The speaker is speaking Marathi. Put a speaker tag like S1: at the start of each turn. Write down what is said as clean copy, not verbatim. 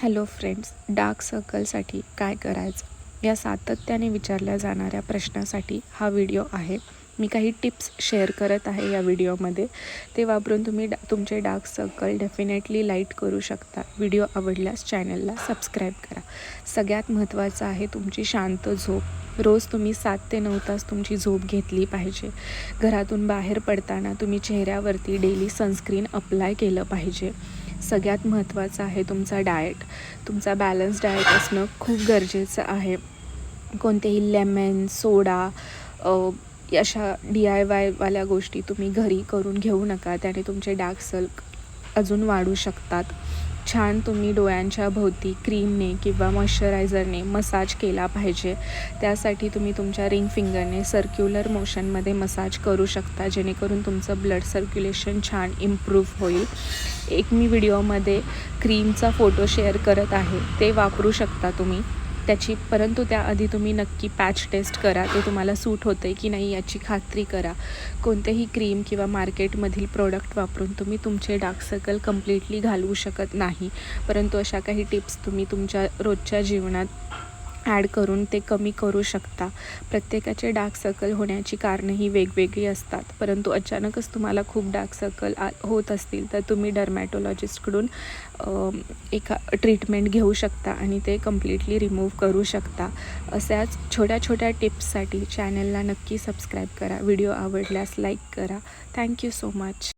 S1: हॅलो फ्रेंड्स, डार्क सर्कलसाठी काय करायचं? या सातत्याने विचारल्या जाणाऱ्या प्रश्नासाठी हा व्हिडिओ आहे. मी काही टिप्स शेअर करत आहे या व्हिडिओमध्ये. ते वापरून तुम्ही तुमचे डार्क सर्कल डेफिनेटली लाईट करू शकता. व्हिडिओ आवडल्यास चॅनलला सबस्क्राईब करा. सगळ्यात महत्त्वाचं आहे तुमची शांत झोप. रोज तुम्ही 7 ते 9 तास तुमची झोप घेतली पाहिजे. घरातून बाहेर पडताना तुम्ही चेहऱ्यावरती डेली सनस्क्रीन अप्लाय केलं पाहिजे. सगळ्यात महत्त्वाचं आहे तुमचा डाएट. तुमचा बॅलन्स डाएट असणं खूप गरजेचं आहे. कोणतेही लेमन, सोडा अशा DIYवाल्या गोष्टी तुम्ही घरी करून घेऊ नका. त्याने तुमचे डार्क सर्कल अजून वाढू शकतात. छान तुम्ही डोळ्यांच्या भोवती क्रीमने किंवा मॉइश्चरायझरने मसाज केला पाहिजे. त्यासाठी तुम्ही तुमच्या रिंग फिंगरने सर्क्युलर मोशनमध्ये मसाज करू शकता, जेणेकरून तुमचं ब्लड सर्क्युलेशन छान इम्प्रूव्ह होईल. एक मी व्हिडिओमध्ये क्रीमचा फोटो शेअर करत आहे, ते वापरू शकता तुम्ही परंतु त्याआधी तुम्ही नक्की पॅच टेस्ट करा. ते तुम्हाला सूट होतं आहे की नाही याची खात्री करा. कोणतेही क्रीम किंवा मार्केटमधील प्रोडक्ट वापरून तुम्ही तुमचे डार्क सर्कल कम्प्लिटली घालवू शकत नाही, परंतु अशा काही टिप्स तुम्ही तुमच्या रोजच्या जीवनात ॲड करून ते कमी करू शकता. प्रत्येकाचे डार्क सर्कल होण्याची कारणंही वेगवेगळी असतात, परंतु अचानकच तुम्हाला खूप डार्क सर्कल होत असतील तर तुम्ही डर्मॅटॉलॉजिस्टकडून एका ट्रीटमेंट घेऊ शकता आणि ते कम्प्लिटली रिमूव्ह करू शकता. अशाच छोट्या छोट्या टिप्ससाठी चॅनलला नक्की सबस्क्राईब करा. व्हिडिओ आवडल्यास लाईक करा. Thank you so much.